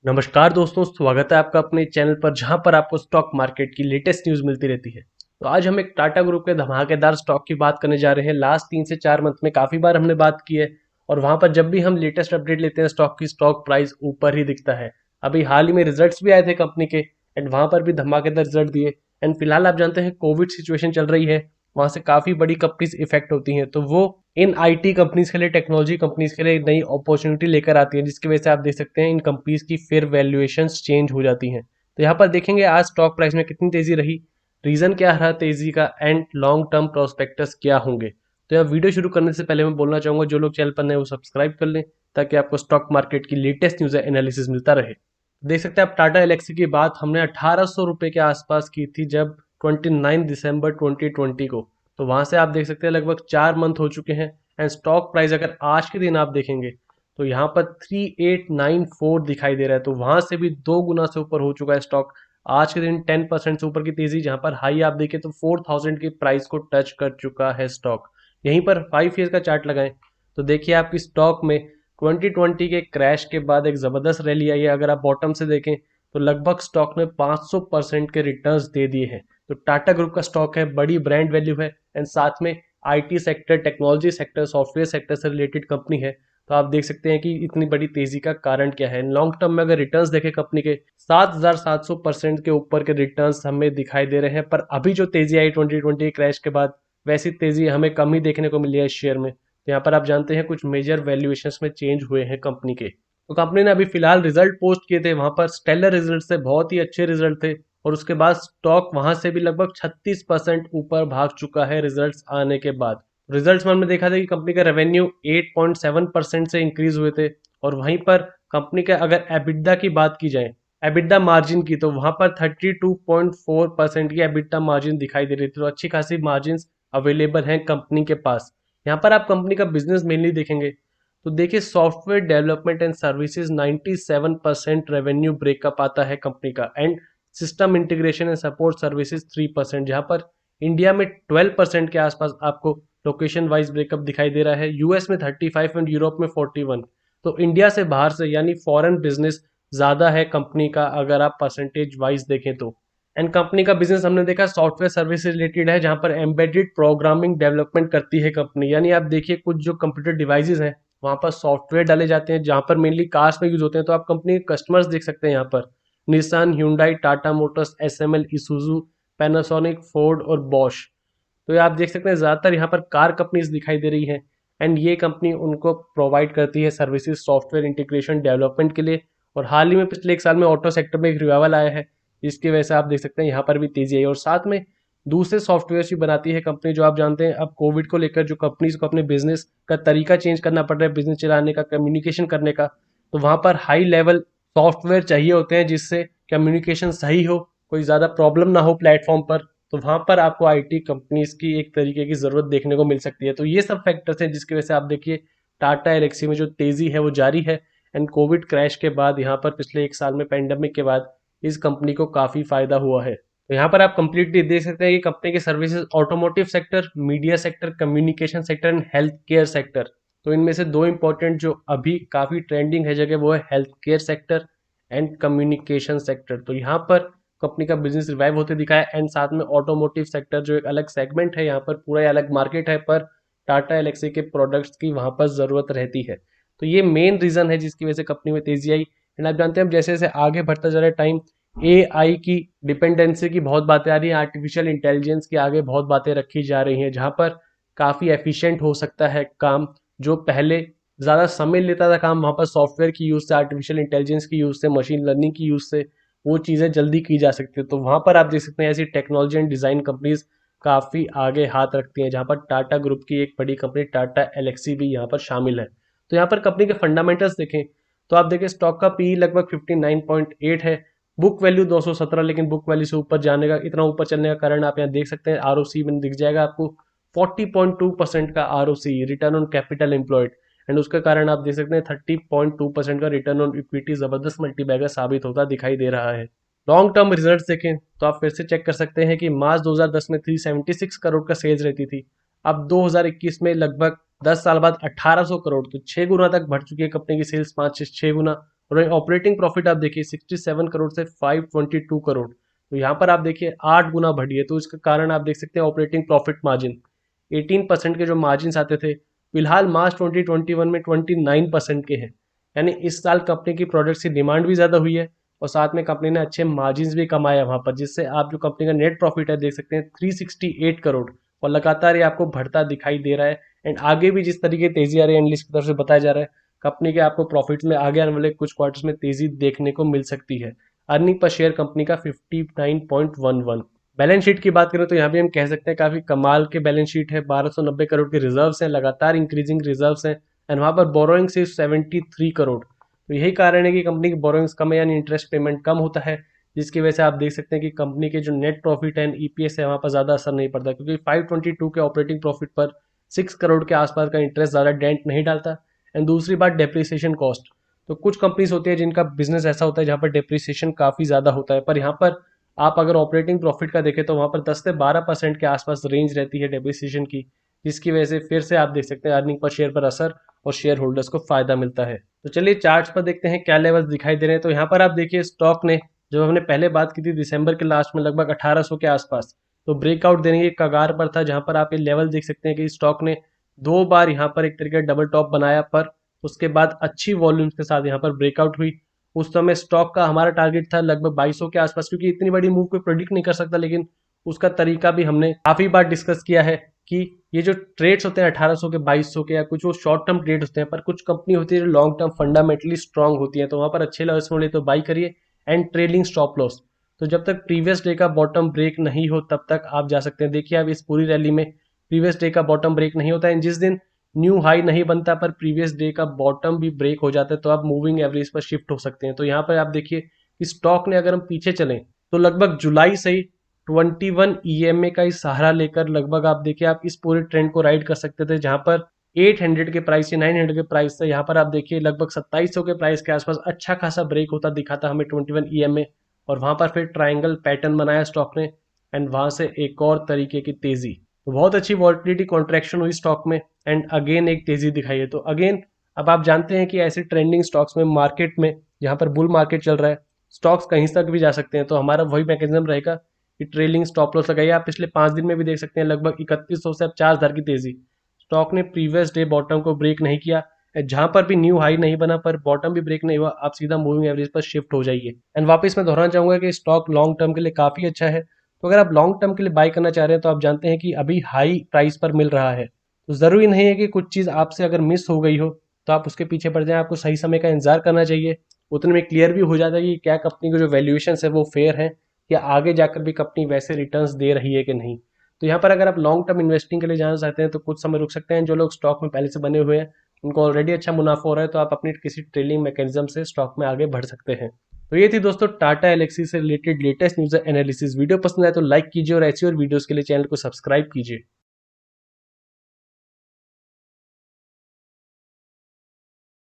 नमस्कार दोस्तों, स्वागत है आपका अपने चैनल पर जहां पर आपको स्टॉक मार्केट की लेटेस्ट न्यूज़ मिलती रहती है। तो आज हम एक टाटा ग्रुप के धमाकेदार स्टॉक की बात करने जा रहे हैं। लास्ट 3 से 4 मंथ में काफ़ी बार हमने बात की है और वहां पर जब भी हम लेटेस्ट अपडेट लेते हैं स्टॉक की, स्टॉक प्राइस ऊपर ही दिखता है। अभी हाल ही में रिजल्ट्स भी आए थे कंपनी के एंड वहां पर भी धमाकेदार रिजल्ट दिए। एंड फिलहाल आप जानते हैं कोविड सिचुएशन चल रही है, वहां से काफ़ी बड़ी कंपनीज इफेक्ट होती हैं, तो वो इन आईटी कंपनीज के लिए, टेक्नोलॉजी कंपनीज के लिए एक नई अपॉर्चुनिटी लेकर आती है, जिसकी वजह से आप देख सकते हैं इन कंपनीज की फिर वैल्यूएशंस चेंज हो जाती हैं। तो यहाँ पर देखेंगे आज स्टॉक प्राइस में कितनी तेजी रही, रीजन क्या रहा तेजी का एंड लॉन्ग टर्म प्रोस्पेक्टस क्या होंगे। तो यहाँ वीडियो शुरू करने से पहले मैं बोलना चाहूंगा, जो लोग चैनल पर नए वो सब्सक्राइब कर लें ताकि आपको स्टॉक मार्केट की लेटेस्ट न्यूज एनालिसिस मिलता रहे। देख सकते हैं आप, टाटा एलेक्सी की बात हमने 1800 रुपये के आसपास की थी जब 29 दिसंबर 2020 को। तो वहां से आप देख सकते हैं लगभग 4 मंथ हो चुके हैं एंड स्टॉक प्राइस अगर आज के दिन आप देखेंगे तो यहाँ पर 3894 दिखाई दे रहा है। तो वहां से भी 2 गुना से ऊपर हो चुका है स्टॉक। आज के दिन 10% से ऊपर की तेजी, जहां पर हाई आप देखें तो 4000 की प्राइस को टच कर चुका है स्टॉक। यहीं पर 5 ईयर का चार्ट लगाएं तो देखिए आपकी स्टॉक में 2020 के क्रैश के बाद एक जबरदस्त रैली आई है। अगर आप बॉटम से देखें तो लगभग स्टॉक ने 500% के रिटर्न्स दे दिए हैं। तो टाटा ग्रुप का स्टॉक है, बड़ी ब्रांड वैल्यू है एंड साथ में IT sector, technology sector, software sector से रिलेटेड कंपनी है। तो आप देख सकते हैं कि इतनी बड़ी तेजी का कारण क्या है। लॉन्ग टर्म में अगर रिटर्न्स देखें कंपनी के 7700% के ऊपर के रिटर्न्स हमें दिखाई दे रहे हैं, पर अभी जो तेजी आई 2020 क्रैश के बाद, वैसी तेजी हमें कम ही देखने को मिली है इस शेयर में। तो यहाँ पर आप जानते हैं कुछ मेजर वैल्यूएशंस में चेंज हुए हैं कंपनी के। तो कंपनी ने अभी फिलहाल रिजल्ट पोस्ट किए थे, वहां पर स्टेलर रिजल्ट थे, बहुत ही अच्छे रिजल्ट थे और उसके बाद स्टॉक वहां से भी लगभग 36% ऊपर भाग चुका है रिजल्ट्स आने के बाद। रिजल्ट्स में हमने देखा था कि कंपनी का रेवेन्यू 8.7% से इंक्रीज हुए थे और वहीं पर कंपनी का अगर एबिडा की बात की जाए, एबिडा मार्जिन की, तो वहां पर 32.4% की एबिडा मार्जिन दिखाई दे रही थी। तो अच्छी खासी मार्जिन अवेलेबल हैं कंपनी के पास। यहाँ पर आप कंपनी का बिजनेस मेनली देखेंगे तो देखिए software development and services 97% revenue breakup आता है कंपनी का and system integration and support services 3%, जहां पर इंडिया में 12% के आसपास आपको लोकेशन वाइज ब्रेकअप दिखाई दे रहा है, यूएस में 35 एंड यूरोप में 41। तो इंडिया से बाहर से यानी फॉरेन बिजनेस ज्यादा है कंपनी का अगर आप परसेंटेज वाइज देखें तो। एंड कंपनी का बिजनेस हमने देखा सॉफ्टवेयर सर्विस रिलेटेड है, जहां पर एम्बेडेड प्रोग्रामिंग डेवलपमेंट करती है कंपनी। यानी आप देखिए कुछ जो कंप्यूटर डिवाइसेज हैं वहां पर सॉफ्टवेयर डाले जाते हैं, जहां पर मेनली कार्स में यूज होते हैं। तो आप कंपनी के कस्टमर्स देख सकते हैं यहाँ पर Nissan, Hyundai, Tata Motors, SML, Isuzu, Panasonic, Ford और बॉश। तो ये आप देख सकते हैं ज़्यादातर यहाँ पर कार कंपनीज दिखाई दे रही हैं एंड ये कंपनी उनको प्रोवाइड करती है सर्विसेज सॉफ्टवेयर इंटीग्रेशन डेवलपमेंट के लिए। और हाल ही में पिछले 1 साल में ऑटो सेक्टर में एक रिवाइवल आया है, जिसकी वजह से आप देख सकते हैं यहाँ पर भी तेजी आई। और साथ में दूसरे सॉफ्टवेयर भी बनाती है कंपनी, जो आप जानते हैं अब कोविड को लेकर जो कंपनीज को अपने बिजनेस का तरीका चेंज करना पड़ रहा है, बिजनेस चलाने का, कम्युनिकेशन करने का, तो वहाँ पर हाई लेवल सॉफ्टवेयर चाहिए होते हैं जिससे कम्युनिकेशन सही हो, कोई ज़्यादा प्रॉब्लम ना हो प्लेटफॉर्म पर। तो वहां पर आपको आईटी कंपनीज की एक तरीके की जरूरत देखने को मिल सकती है। तो ये सब फैक्टर्स हैं जिसकी वजह से आप देखिए टाटा एलेक्सी में जो तेजी है वो जारी है एंड कोविड क्रैश के बाद यहाँ पर पिछले 1 साल में पेंडेमिक के बाद इस कंपनी को काफी फायदा हुआ है। तो यहाँ पर आप कंप्लीटली देख सकते हैं कि कंपनी के services automotive sector, media sector, communication sector and health care sector. तो इनमें से दो इंपॉर्टेंट जो अभी काफी ट्रेंडिंग है जगह, वो है health care sector and communication sector. तो यहाँ पर कंपनी का बिजनेस रिवाइव होते दिखा है एंड साथ में ऑटोमोटिव सेक्टर जो एक अलग सेगमेंट है, यहाँ पर पूरा अलग मार्केट है, पर टाटा एलेक्सी के प्रोडक्ट्स की वहां पर जरूरत रहती है। तो ये मेन रीजन है जिसकी वजह से कंपनी में तेजी आई। एंड आप जानते हैं अब जैसे जैसे आगे बढ़ता जा रहा है टाइम, एआई की डिपेंडेंसी की बहुत बातें आ रही है, आर्टिफिशियल इंटेलिजेंस की आगे बहुत बातें रखी जा रही हैं, जहां पर काफी एफिशिएंट हो सकता है काम। जो पहले ज्यादा समय लेता था काम, वहां पर सॉफ्टवेयर की यूज से, आर्टिफिशियल इंटेलिजेंस की यूज से, मशीन लर्निंग की यूज से वो चीज़ें जल्दी की जा सकती है। तो वहाँ पर आप देख सकते हैं ऐसी टेक्नोलॉजी एंड डिज़ाइन कंपनीज काफ़ी आगे हाथ रखती हैं, जहाँ पर टाटा ग्रुप की एक बड़ी कंपनी टाटा एलेक्सी भी यहाँ पर शामिल है। तो यहाँ पर कंपनी के फंडामेंटल्स देखें तो आप देखें स्टॉक का पी लगभग 59.8 है, बुक वैल्यू 217, लेकिन बुक वैल्यू से ऊपर जाने का, इतना ऊपर चलने का कारण आप यहाँ देख सकते हैं आरओसी में दिख जाएगा आपको 40.2% का ROC, return on capital employed. And उसके कारण आप देख सकते हैं 30.2% का रिटर्न ऑन इक्विटी जबरदस्त मल्टीबैगर साबित होता दिखाई दे रहा है। लॉन्ग टर्म रिजल्ट देखें तो आप फिर से चेक कर सकते हैं कि मार्च 2010 में 376 करोड़ का सेल्स रहती थी, अब 2021 में लगभग 10 साल बाद 1800 करोड़, तो 6 गुना तक बढ़ चुकी है कंपनी की सेल्स, 5 से 6 गुना। और ऑपरेटिंग प्रॉफिट आप देखिए 67 करोड़ से 522 करोड़, तो यहाँ पर आप देखिए 8 गुना बढ़ी है। तो इसका कारण आप देख सकते हैं ऑपरेटिंग प्रॉफिट मार्जिन 18% के जो मार्जिन आते थे, फिलहाल मार्च 2021 में 29% के हैं। यानी इस साल कंपनी की प्रोडक्ट्स की डिमांड भी ज़्यादा हुई है और साथ में कंपनी ने अच्छे मार्जिन भी कमाए वहाँ पर, जिससे आप जो कंपनी का नेट प्रॉफिट है देख सकते हैं 368 करोड़, और लगातार ये आपको बढ़ता दिखाई दे रहा है। एंड आगे भी जिस तरीके तेजी आ रही है एनालिस्ट की तरफ से बताया जा रहा है, कंपनी के आपको प्रॉफिट्स में आगे आने वाले कुछ क्वार्टर्स में तेजी देखने को मिल सकती है। अर्निंग पर शेयर कंपनी का 59.11। बैलेंस शीट की बात करें तो यहाँ भी हम कह सकते हैं काफी कमाल के बैलेंस शीट है। 1290 करोड़ के रिजर्व्स हैं, लगातार इंक्रीजिंग रिजर्व्स हैं। एंड वहाँ पर बोरोइंग सिर्फ 73 करोड़। तो यही कारण है कि कंपनी की बोरोइंग्स कम है, यानी इंटरेस्ट पेमेंट कम होता है, जिसकी वजह से आप देख सकते हैं कि कंपनी के जो नेट प्रॉफिट एंड ईपीएस है वहाँ पर ज़्यादा असर नहीं पड़ता, क्योंकि 522 के ऑपरेटिंग प्रॉफिट पर 6 करोड़ के आसपास का इंटरेस्ट ज़्यादा डेंट नहीं डालता। एंड दूसरी बात डेप्रिसिएशन कॉस्ट, तो कुछ कंपनीज होती है जिनका बिजनेस ऐसा होता है जहाँ पर डेप्रिसिएशन काफ़ी ज़्यादा होता है, पर यहाँ पर आप अगर ऑपरेटिंग प्रॉफिट का देखें तो वहाँ पर 10 से 12% के आसपास रेंज रहती है डेप्रिसिएशन की, जिसकी वजह से फिर से आप देख सकते हैं अर्निंग पर शेयर पर असर और शेयर होल्डर्स को फायदा मिलता है। तो चलिए चार्ट्स पर देखते हैं क्या लेवल्स दिखाई दे रहे हैं। तो यहाँ पर आप देखिए स्टॉक ने, जब हमने पहले बात की थी दिसंबर के लास्ट में, लगभग 1800 के आसपास तो ब्रेकआउट देने की कगार पर था, जहाँ पर आप ये लेवल देख सकते हैं कि स्टॉक ने 2 बार यहाँ पर एक तरीके डबल टॉप बनाया, पर उसके बाद अच्छी वॉल्यूम्स के साथ यहाँ पर ब्रेकआउट हुई। उस समय स्टॉक का हमारा टारगेट था लगभग 2200 के आसपास, क्योंकि इतनी बड़ी मूव कोई प्रेडिक्ट नहीं कर सकता, लेकिन उसका तरीका भी हमने काफी बार डिस्कस किया है कि ये जो ट्रेड्स होते हैं 1800 के 2200 के, या कुछ वो शॉर्ट टर्म ट्रेड होते हैं, पर कुछ कंपनी होती है जो लॉन्ग टर्म फंडामेंटली स्ट्रांग होती है, तो वहां पर अच्छे लेवल्स मिले तो बाई करिए। एंड ट्रेलिंग स्टॉप लॉस, तो जब तक प्रीवियस डे का बॉटम ब्रेक नहीं हो तब तक आप जा सकते हैं। देखिए आप इस पूरी रैली में प्रीवियस डे का बॉटम ब्रेक नहीं होता है, जिस दिन न्यू हाई नहीं बनता पर प्रीवियस डे का बॉटम भी ब्रेक हो जाता है, तो आप मूविंग एवरेज पर शिफ्ट हो सकते हैं। तो यहाँ पर आप देखिए कि स्टॉक ने, अगर हम पीछे चलें तो लगभग जुलाई से ही 21 ईएमए का इस सहारा लेकर लगभग आप देखिए आप इस पूरे ट्रेंड को राइड कर सकते थे, जहां पर 800 के प्राइस से 900 के प्राइस से यहाँ पर आप देखिए लगभग 2700 के प्राइस के आसपास अच्छा खासा ब्रेक होता दिखा था हमें 21 ईएमए, और वहां पर फिर ट्राइंगल पैटर्न बनाया स्टॉक ने, एंड वहां से एक और तरीके की तेजी, तो बहुत अच्छी वॉलिटिलिटी कॉन्ट्रैक्शन हुई स्टॉक में, एंड अगेन एक तेजी दिखाई है। तो अगेन अब आप जानते हैं कि ऐसे ट्रेंडिंग स्टॉक्स में, मार्केट में जहां पर बुल मार्केट चल रहा है, स्टॉक्स कहीं तक भी जा सकते हैं। तो हमारा वही मैकेनिज्म रहेगा कि ट्रेलिंग स्टॉप लॉस लगाइए। आप पिछले 5 दिन में भी देख सकते हैं लगभग 3100 से अब 4000 की तेजी। स्टॉक ने प्रीवियस डे बॉटम को ब्रेक नहीं किया, जहां पर भी न्यू हाई नहीं बना पर बॉटम भी ब्रेक नहीं हुआ, आप सीधा मूविंग एवरेज पर शिफ्ट हो जाइए। एंड वापस मैं दोहराना चाहूंगा कि स्टॉक लॉन्ग टर्म के लिए काफी अच्छा है। तो अगर आप लॉन्ग टर्म के लिए बाय करना चाह रहे हैं तो आप जानते हैं कि अभी हाई प्राइस पर मिल रहा है, तो जरूरी नहीं है कि कुछ चीज आपसे अगर मिस हो गई हो तो आप उसके पीछे पड़ जाए। आपको सही समय का इंतजार करना चाहिए, उतने में क्लियर भी हो जाता है कि क्या कंपनी के जो वैल्यूएशन है वो फेयर है, या आगे जाकर भी कंपनी वैसे रिटर्न्स दे रही है कि नहीं। तो यहाँ पर अगर आप लॉन्ग टर्म इन्वेस्टिंग के लिए जाना चाहते हैं तो कुछ समय रुक सकते हैं। जो लोग स्टॉक में पहले से बने हुए हैं उनको ऑलरेडी अच्छा मुनाफा हो रहा है, तो आप अपनी किसी ट्रेडिंग मैकेनिज्म से स्टॉक में आगे बढ़ सकते हैं। तो ये थी दोस्तों टाटा एलेक्सी से related latest news analysis. Video पसंद आए तो लाइक कीजिए और ऐसी और वीडियोस के लिए चैनल को सब्सक्राइब कीजिए।